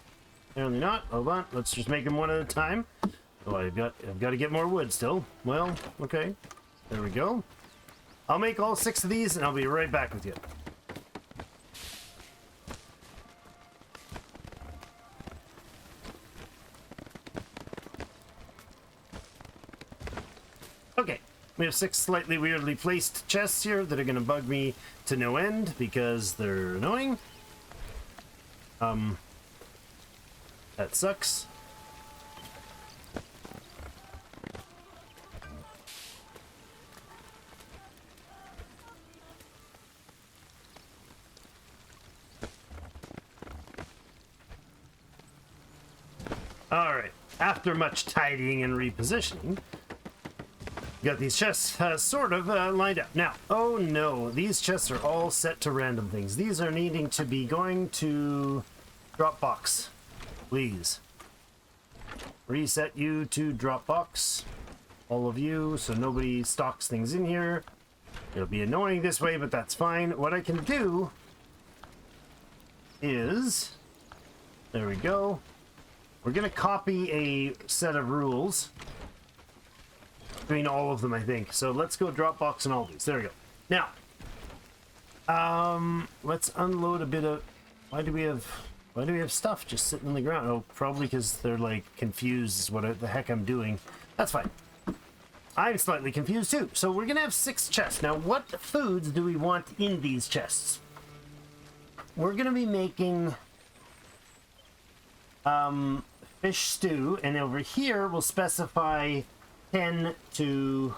apparently not. Hold on, let's just make them one at a time. Oh, I've got to get more wood still. Well, okay, there we go. I'll make all 6 of these, and I'll be right back with you. Okay, we have 6 slightly weirdly placed chests here that are going to bug me to no end because they're annoying. That sucks. All right, after much tidying and repositioning, got these chests sort of lined up. Now, oh no, these chests are all set to random things. These are needing to be going to Dropbox, please. Reset you to Dropbox, all of you, so nobody stocks things in here. It'll be annoying this way, but that's fine. What I can do is, there we go. We're gonna copy a set of rules between all of them, I think. So let's go Dropbox and all these. There we go. Now, let's unload a bit of. Why do we have stuff just sitting on the ground? Oh, probably because they're like confused as what the heck I'm doing. That's fine. I'm slightly confused too. So we're gonna have 6 chests. Now, what foods do we want in these chests? We're gonna be making fish stew, and over here we'll specify 10 to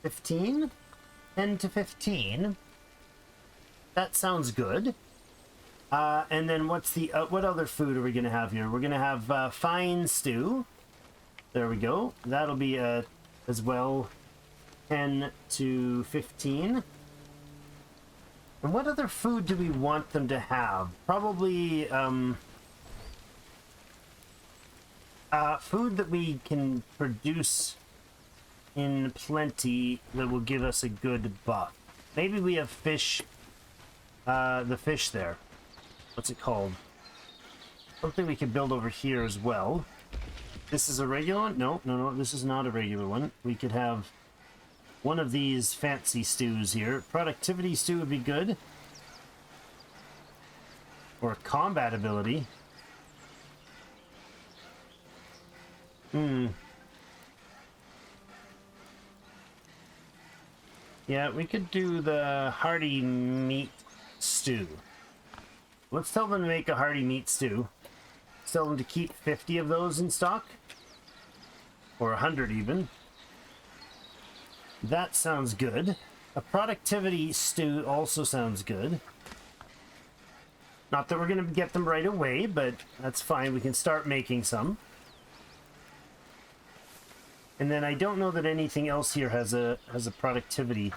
15. 10 to 15. That sounds good. And then what's the what other food are we gonna have here? We're gonna have fine stew. There we go. That'll be as well 10 to 15. And what other food do we want them to have? Probably food that we can produce in plenty that will give us a good buff. Maybe we have fish, the fish there. What's it called? Something we can build over here as well. This is a regular one? No, this is not a regular one. We could have one of these fancy stews here. Productivity stew would be good. Or combat ability. Yeah, we could do the hearty meat stew. Let's tell them to make a hearty meat stew. Let's tell them to keep 50 of those in stock. Or 100 even. That sounds good. A productivity stew also sounds good. Not that we're going to get them right away, but that's fine. We can start making some. And then I don't know that anything else here has a productivity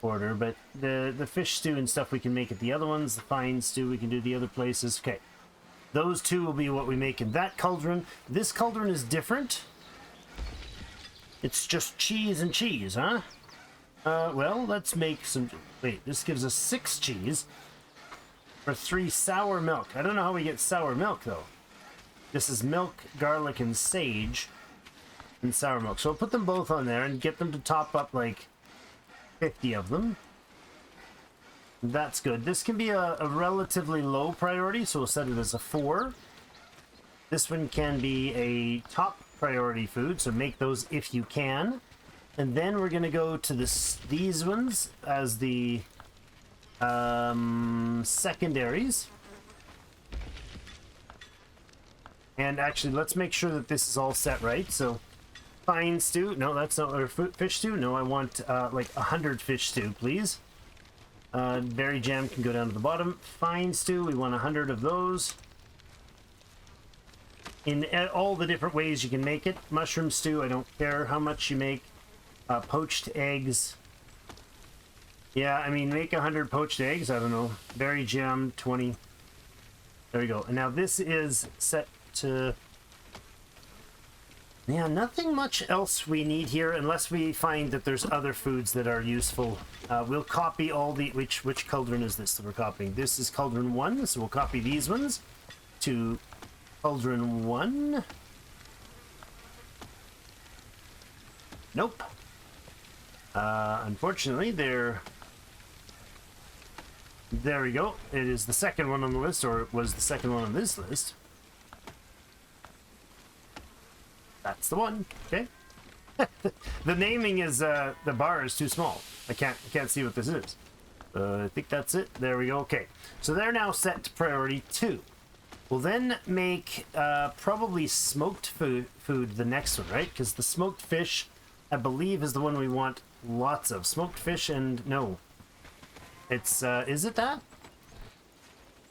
order, but the fish stew and stuff we can make at the other ones. The fine stew we can do the other places. Okay. Those 2 will be what we make in that cauldron. This cauldron is different. It's just cheese and cheese, huh? Well, let's make some... Wait, this gives us 6 cheese for 3 sour milk. I don't know how we get sour milk, though. This is milk, garlic, and sage, and sour milk. So I'll put them both on there and get them to top up, like, 50 of them. That's good. This can be a relatively low priority, so we'll set it as a 4. This one can be a top priority food, so make those if you can. And then we're going to go to these ones as the secondaries. And actually, let's make sure that this is all set right. So, fine stew. No, that's not our fish stew. No, I want like 100 fish stew, please. Berry jam can go down to the bottom. Fine stew, we want 100 of those. In all the different ways you can make it. Mushroom stew, I don't care how much you make. Poached eggs, Yeah, I mean, make 100 poached eggs. I don't know. Berry gem, 20. There we go. And now this is set to... Yeah, nothing much else we need here unless we find that there's other foods that are useful. We'll copy all the... Which cauldron is this that we're copying? This is cauldron 1, so we'll copy these ones to cauldron 1. Nope. Unfortunately, they're... There we go. It is the second one on the list, or it was the second one on this list. That's the one. Okay. The naming is the bar is too small. I can't see what this is. I think that's it. There we go. Okay. So they're now set to priority 2. We'll then make probably smoked food the next one, right? Because the smoked fish, I believe, is the one we want lots of. Smoked fish and no. It's is it that?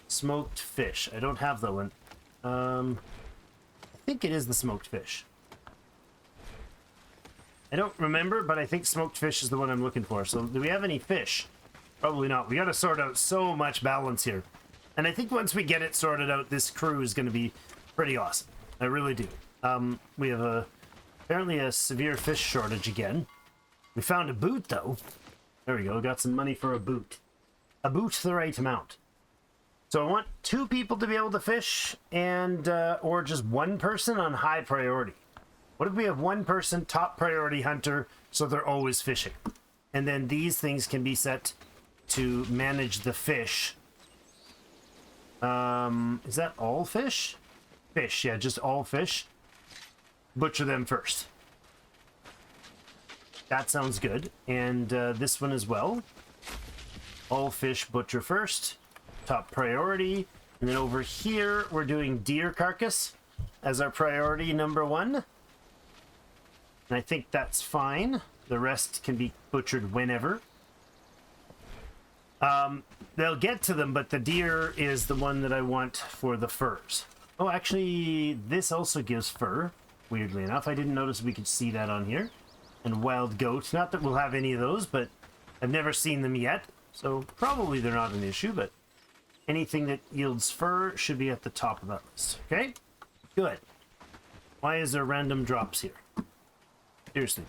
Smoked fish. I don't have that one. I think it is the smoked fish. I don't remember, but I think smoked fish is the one I'm looking for. So do we have any fish? Probably not. We got to sort out so much balance here. And I think once we get it sorted out, this crew is going to be pretty awesome. I really do. We have apparently a severe fish shortage again. We found a boot, though. There we go. Got some money for a boot. A boot the right amount. So I want 2 people to be able to fish, and or just 1 person on high priority. What if we have 1 person, top priority hunter, so they're always fishing? And then these things can be set to manage the fish. Is that all fish? Fish, yeah, just all fish. Butcher them first. That sounds good. And this one as well. All fish butcher first. Top priority. And then over here, we're doing deer carcass as our priority number 1. And I think that's fine. The rest can be butchered whenever. They'll get to them, but the deer is the one that I want for the furs. Oh, actually, this also gives fur. Weirdly enough, I didn't notice we could see that on here. And wild goat. Not that we'll have any of those, but I've never seen them yet. So probably they're not an issue, but anything that yields fur should be at the top of that list. Okay? Good. Why is there random drops here? Seriously.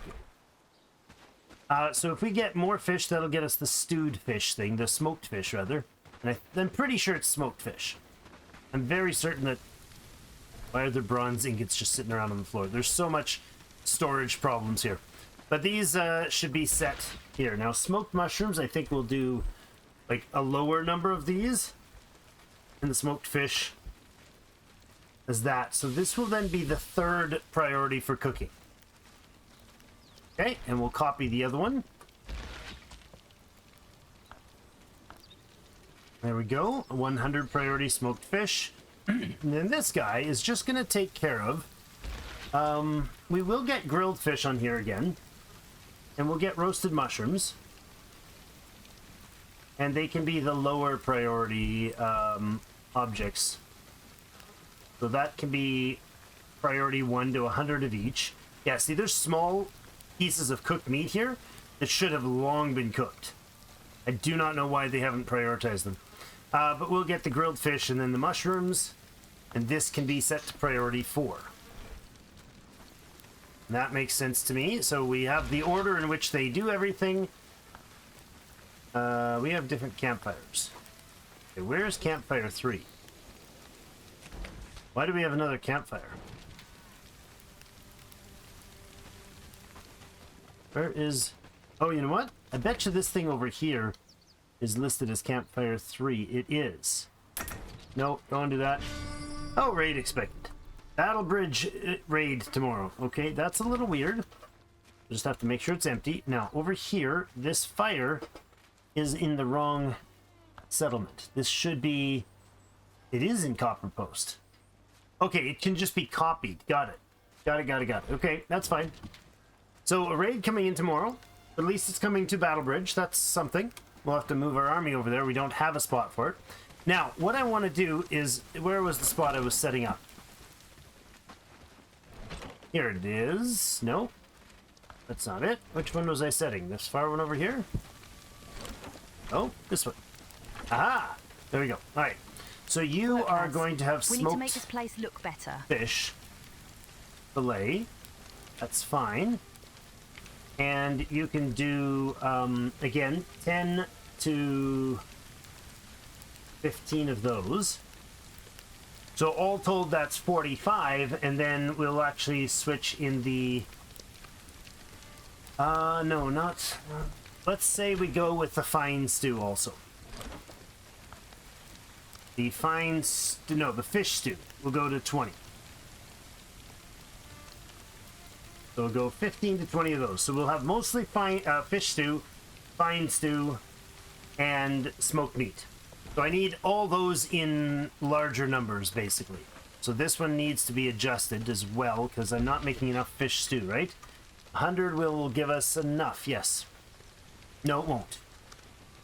So if we get more fish, that'll get us the stewed fish thing, the smoked fish, rather. And I'm pretty sure it's smoked fish. I'm very certain that... Why are there bronze ingots just sitting around on the floor? There's so much storage problems here. But these should be set here. Now, smoked mushrooms, I think we'll do like a lower number of these. And the smoked fish as that. So this will then be the 3rd priority for cooking. Okay, and we'll copy the other one. There we go. 100 priority smoked fish. And then this guy is just going to take care of... we will get grilled fish on here again. And we'll get roasted mushrooms. And they can be the lower priority objects. So that can be priority 1 to 100 of each. Yeah, see, there's small pieces of cooked meat here that should have long been cooked. I do not know why they haven't prioritized them. But we'll get the grilled fish and then the mushrooms. And this can be set to priority 4. And that makes sense to me. So we have the order in which they do everything. We have different campfires. Okay, where's campfire 3? Why do we have another campfire? Where is... Oh, you know what? I bet you this thing over here is listed as campfire 3. It is. No, don't do that. Oh, raid expected. Battle Bridge raid tomorrow. Okay, that's a little weird. Just have to make sure it's empty. Now, over here, this fire is in the wrong settlement. This should be... It is in Copper Post. Okay, it can just be copied. Got it. Got it. Okay, that's fine. So, a raid coming in tomorrow. At least it's coming to Battle Bridge. That's something. We'll have to move our army over there. We don't have a spot for it. Now, what I want to do is... Where was the spot I was setting up? Here it is. No. That's not it. Which one was I setting? This far one over here? Oh, this one. Aha! There we go. All right. So you Look, are lads, going to have we need to make this smoked place look better. fish fillet. That's fine. And you can do, again, 10 to 15 of those. So all told, that's 45, and then we'll actually switch in the... no, not... let's say we go with the fine stew also. The fine stew... no, the fish stew will go to 20. So we'll go 15 to 20 of those. So we'll have mostly fine fish stew, fine stew, and smoked meat. So I need all those in larger numbers, basically. So this one needs to be adjusted as well, because I'm not making enough fish stew, right? 100 will give us enough, yes. No, it won't.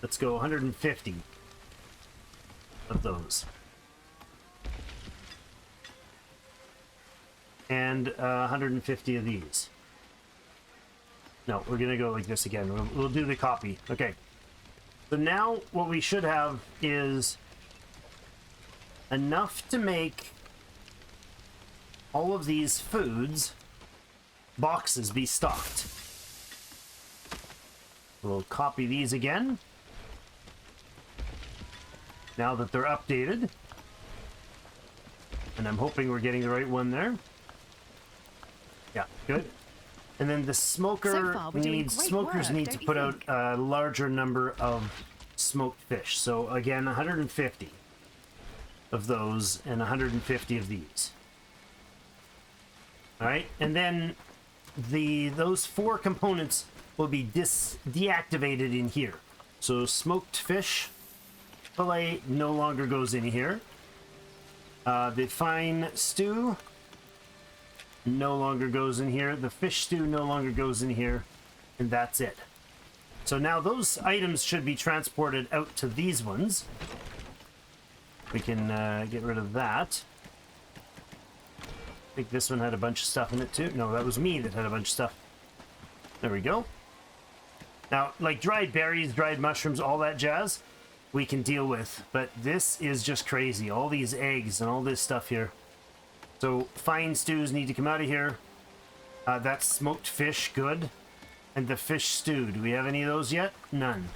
Let's go 150 of those. And 150 of these. No, we're gonna go like this again. We'll do the copy. Okay. So now what we should have is enough to make all of these foods boxes be stocked. We'll copy these again. Now that they're updated. And I'm hoping we're getting the right one there. Yeah, good. And then the smoker So far, we're doing great smokers work, need don't to you put out think? a larger number of smoked fish. So again, 150 of those and 150 of these. All right, and then those 4 components will be deactivated in here. So smoked fish fillet no longer goes in here. The fine stew no longer goes in here. The fish stew no longer goes in here. And that's it. So now those items should be transported out to these ones. We can get rid of that. I think this one had a bunch of stuff in it too. No, that was me that had a bunch of stuff. There we go. Now, like dried berries, dried mushrooms, all that jazz, we can deal with. But this is just crazy. All these eggs and all this stuff here. So fine stews need to come out of here. That's smoked fish, good. And the fish stew, do we have any of those yet? None.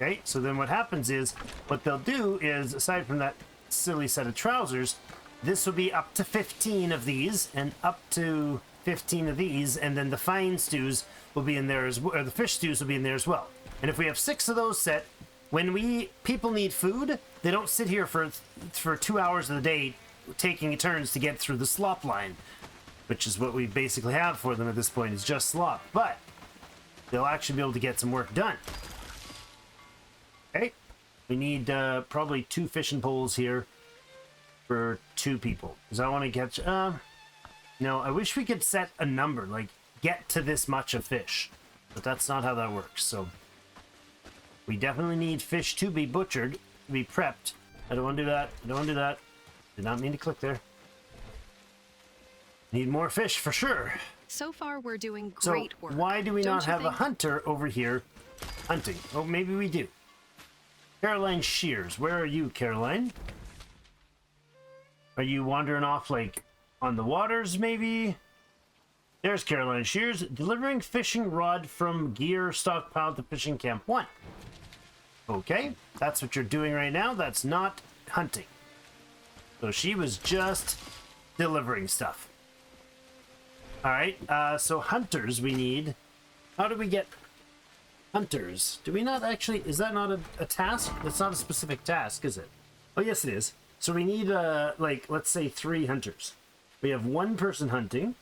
Okay, so then what happens is, what they'll do is, aside from that silly set of trousers, this will be up to 15 of these, and up to 15 of these, and then the fine stews will be in there as well, or the fish stews will be in there as well. And if we have 6 of those set, when people need food, they don't sit here for 2 hours of the day taking turns to get through the slop line, which is what we basically have for them at this point, is just slop. But they'll actually be able to get some work done. Okay, we need probably 2 fishing poles here for 2 people, because I want to catch no, I wish we could set a number, like get to this much of fish, but that's not how that works. So we definitely need fish to be butchered, to be prepped. I don't want to do that. I don't want to do that. Did not mean to click there. Need more fish for sure. So far, we're doing So great work. why do we Don't not you have a think? hunter over here hunting? Oh, maybe we do. Caroline Shears, where are you, Caroline? Are you wandering off like on the waters, maybe? There's Caroline Shears, delivering fishing rod from gear stockpile to fishing camp 1. Okay, that's what you're doing right now. That's not hunting. So she was just delivering stuff. All right, so hunters we need. How do we get hunters? Do we not actually, is that not a task? That's not a specific task, is it? Oh, yes, it is. So we need, like, let's say 3 hunters. We have 1 person hunting.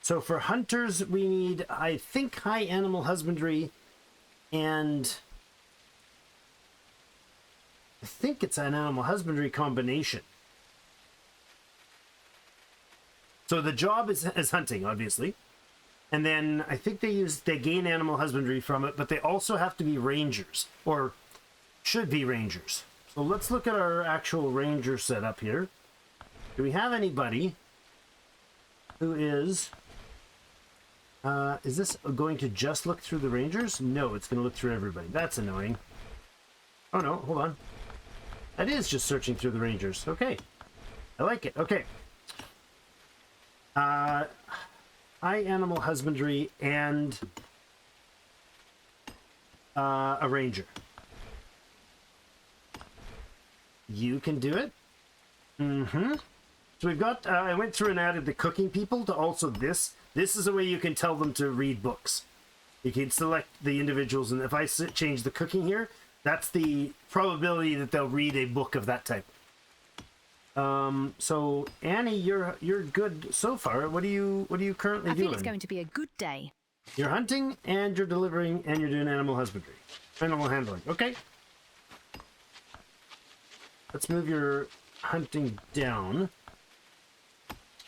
So for hunters, we need, I think, high animal husbandry, and I think it's an animal husbandry combination. So the job is hunting, obviously. And then I think they gain animal husbandry from it, but they also have to be rangers, or should be rangers. So let's look at our actual ranger setup here. Do we have anybody who is Is this going to just look through the rangers? No, it's going to look through everybody. That's annoying. Oh no, hold on. That is just searching through the rangers. Okay. I like it. Okay. High animal husbandry and a ranger. You can do it. Mm-hmm. So we've got, I went through and added the cooking people to also this. This is a way you can tell them to read books. You can select the individuals, and if I change the cooking here, that's the probability that they'll read a book of that type. So Annie, you're good so far. What are you currently doing? I feel it's going to be a good day. You're hunting and you're delivering and you're doing animal husbandry. Animal handling. Okay. Let's move your hunting down.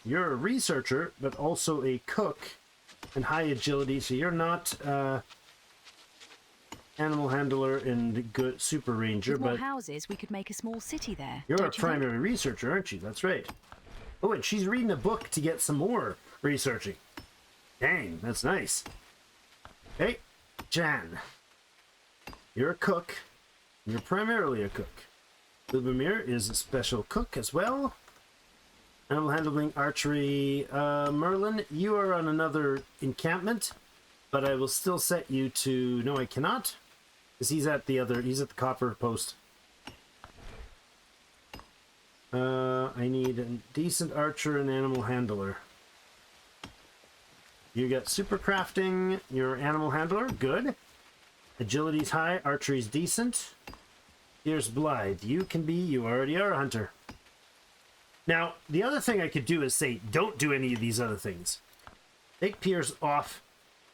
You're a researcher, but also a cook and high agility, so you're not animal handler and good super ranger. With more but houses, we could make a small city there. you're a don't you think? primary researcher, aren't you? That's right. Oh, and she's reading a book to get some more researching. Dang, that's nice. Hey, Jan. You're a cook. You're primarily a cook. Lubomir is a special cook as well. Animal handling, archery. Merlin, you are on another encampment, but I will still set you to... No, I cannot. Because he's at the copper post. I need a decent archer and animal handler. You got super crafting, you're animal handler, good. Agility's high, archery's decent. Here's Blythe. You already are a hunter. Now, the other thing I could do is say, don't do any of these other things. Take Piers off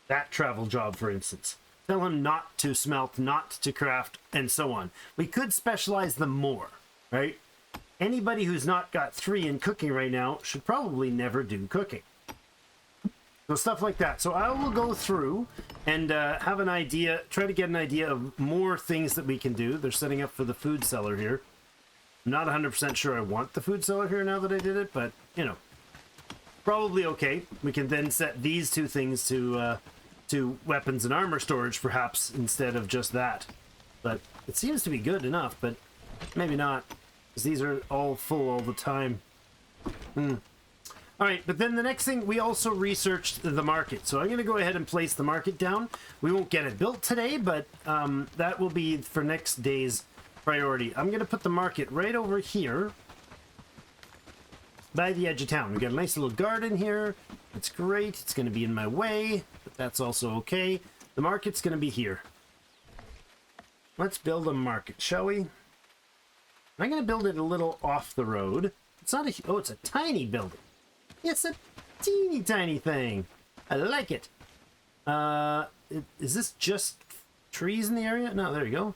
that travel job, for instance. Tell him not to smelt, not to craft, and so on. We could specialize them more, right? Anybody who's not got 3 in cooking right now should probably never do cooking. So stuff like that. So I will go through and have an idea, try to get an idea of more things that we can do. They're setting up for the food cellar here. I'm not 100% sure I want the food cellar here now that I did it, but, you know, probably okay. We can then set these 2 things to weapons and armor storage, perhaps, instead of just that. But it seems to be good enough, but maybe not, because these are all full all the time. All right, but then the next thing, we also researched the market. So I'm going to go ahead and place the market down. We won't get it built today, but that will be for next day's priority. I'm going to put the market right over here by the edge of town. We've got a nice little garden here. It's great. It's going to be in my way, but that's also okay. The market's going to be here. Let's build a market, shall we? I'm going to build it a little off the road. It's not a... Oh, it's a tiny building. It's a teeny tiny thing. I like it. Is this just trees in the area? No, there you go.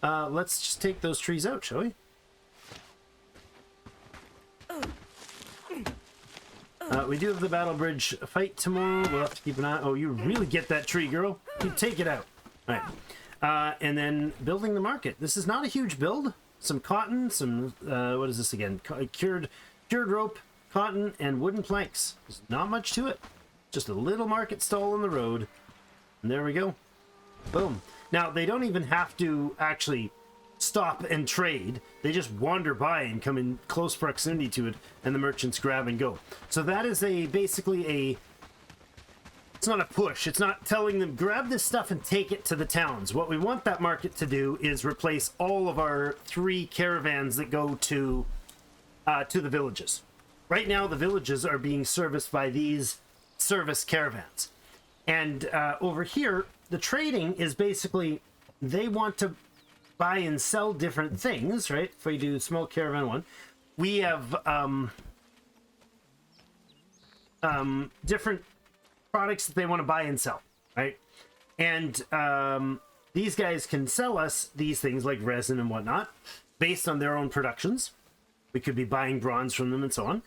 Let's just take those trees out, shall we? We do have the Battle Bridge fight tomorrow. We'll have to keep an eye. Oh, you really get that tree, girl. You take it out. All right. And then building the market. This is not a huge build. Some cotton, some, what is this again? Cured rope, cotton, and wooden planks. There's not much to it. Just a little market stall on the road. And there we go. Boom. Now, they don't even have to actually stop and trade. They just wander by and come in close proximity to it, and the merchants grab and go. So that is basically a... It's not a push. It's not telling them, grab this stuff and take it to the towns. What we want that market to do is replace all of our 3 caravans that go to the villages. Right now, the villages are being serviced by these service caravans. And over here, the trading is basically, they want to buy and sell different things, right? If we do small caravan 1, we have different products that they want to buy and sell, right? And these guys can sell us these things like resin and whatnot based on their own productions. We could be buying bronze from them and so on.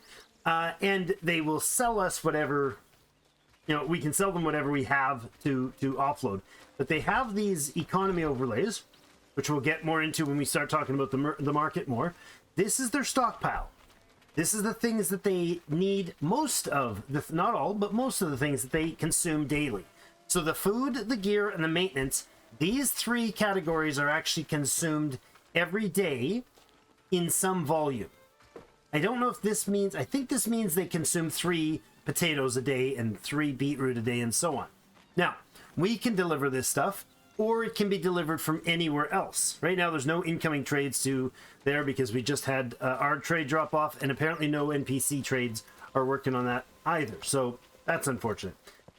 And they will sell us whatever, you know, we can sell them whatever we have to offload. But they have these economy overlays, which we'll get more into when we start talking about the market more. This is their stockpile. This is the things that they need most of, not all, but most of the things that they consume daily. So the food, the gear, and the maintenance, these 3 categories are actually consumed every day in some volume. I don't know if this means, I think this means they consume 3 potatoes a day and 3 beetroot a day and so on. Now, we can deliver this stuff, or it can be delivered from anywhere else. Right now, there's no incoming trades to there because we just had our trade drop off, and apparently no NPC trades are working on that either. So that's unfortunate.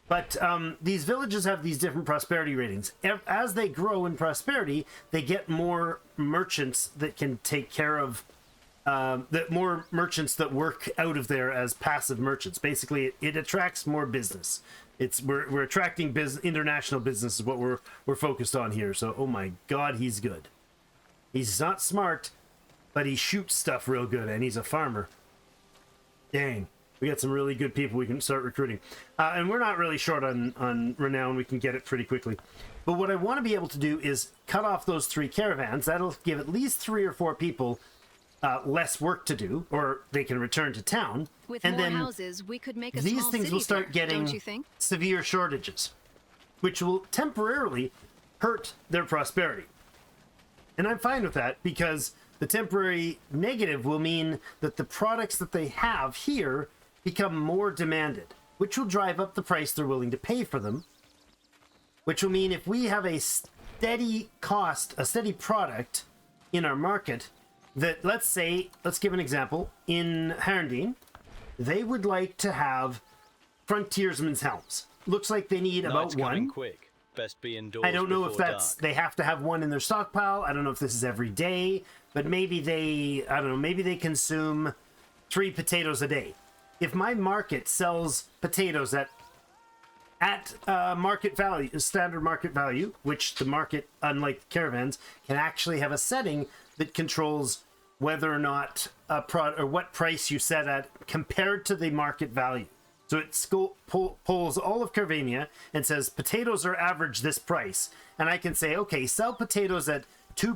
But these villages have these different prosperity ratings. As they grow in prosperity, they get more merchants that can take care of more merchants that work out of there as passive merchants. Basically, it attracts more business. We're attracting international business is what we're focused on here. So, oh my God, he's good. He's not smart, but he shoots stuff real good, and he's a farmer. Dang. We got some really good people we can start recruiting. And we're not really short on renown. We can get it pretty quickly. But what I want to be able to do is cut off those 3 caravans. That'll give at least 3 or 4 people less work to do, or they can return to town. With and more then houses, we could make a these small things city will start there, getting don't you think? severe shortages, which will temporarily hurt their prosperity. And I'm fine with that because the temporary negative will mean that the products that they have here become more demanded, which will drive up the price they're willing to pay for them, which will mean if we have a steady cost, a steady product in our market, that let's give an example, in Herndeen, they would like to have frontiersman's helms. Looks like they need about 1. Quick. Best be indoors. I don't know if that's, dark. they have to have 1 in their stockpile. I don't know if this is every day, but maybe they consume 3 potatoes a day. If my market sells potatoes at market value, standard market value, which the market, unlike caravans, can actually have a setting that controls whether or not or what price you set at compared to the market value. So it pulls all of Karvania and says potatoes are average this price, and I can say, okay, sell potatoes at 2%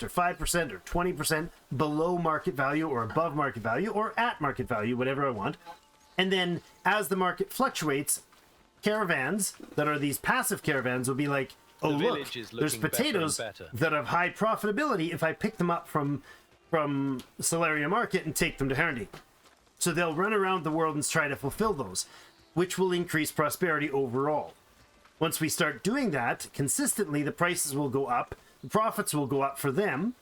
or 5% or 20% below market value or above market value or at market value, whatever I want. And then as the market fluctuates, caravans that are these passive caravans will be like, oh, look, there's potatoes that have high profitability if I pick them up from Solaria Market and take them to Herndeen. So they'll run around the world and try to fulfill those, which will increase prosperity overall. Once we start doing that consistently, the prices will go up, the profits will go up for them,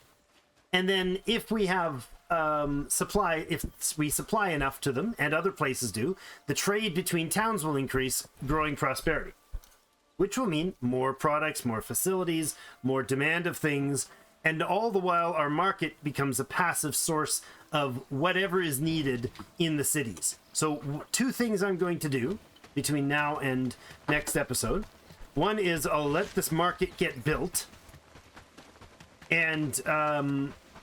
and then if we have if we supply enough to them, and other places do, the trade between towns will increase, growing prosperity, which will mean more products, more facilities, more demand of things, and all the while our market becomes a passive source of whatever is needed in the cities. So 2 things I'm going to do between now and next episode. One is I'll let this market get built, and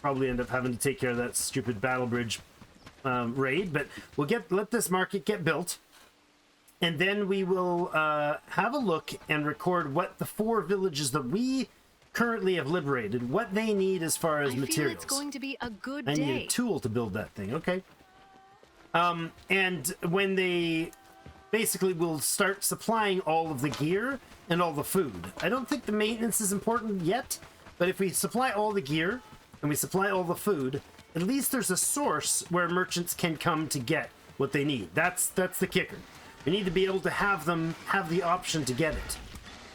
probably end up having to take care of that stupid battle bridge raid, but we'll let this market get built, and then we will have a look and record what the 4 villages that we currently have liberated, what they need as far as materials. I feel it's going to be a good day. I need a tool to build that thing. Okay. And when they basically will start supplying all of the gear and all the food. I don't think the maintenance is important yet, but if we supply all the gear and we supply all the food, at least there's a source where merchants can come to get what they need. That's the kicker. We need to be able to have them have the option to get it.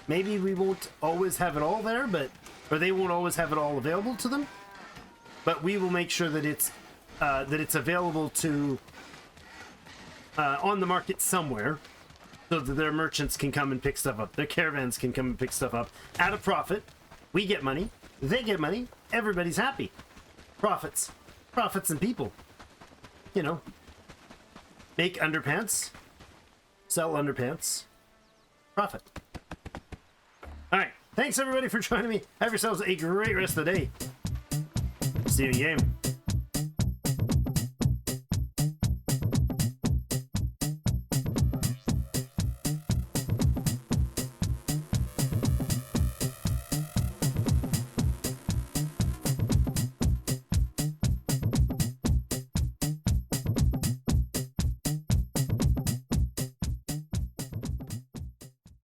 Maybe we won't always have it all there, or they won't always have it all available to them, but we will make sure that it's available to on the market somewhere, so that their merchants can come and pick stuff up. Their caravans can come and pick stuff up at a profit. We get money. They get money. Everybody's happy. Profits and people. You know, make underpants, sell underpants, profit. All right. Thanks everybody for joining me. Have yourselves a great rest of the day. See you in game.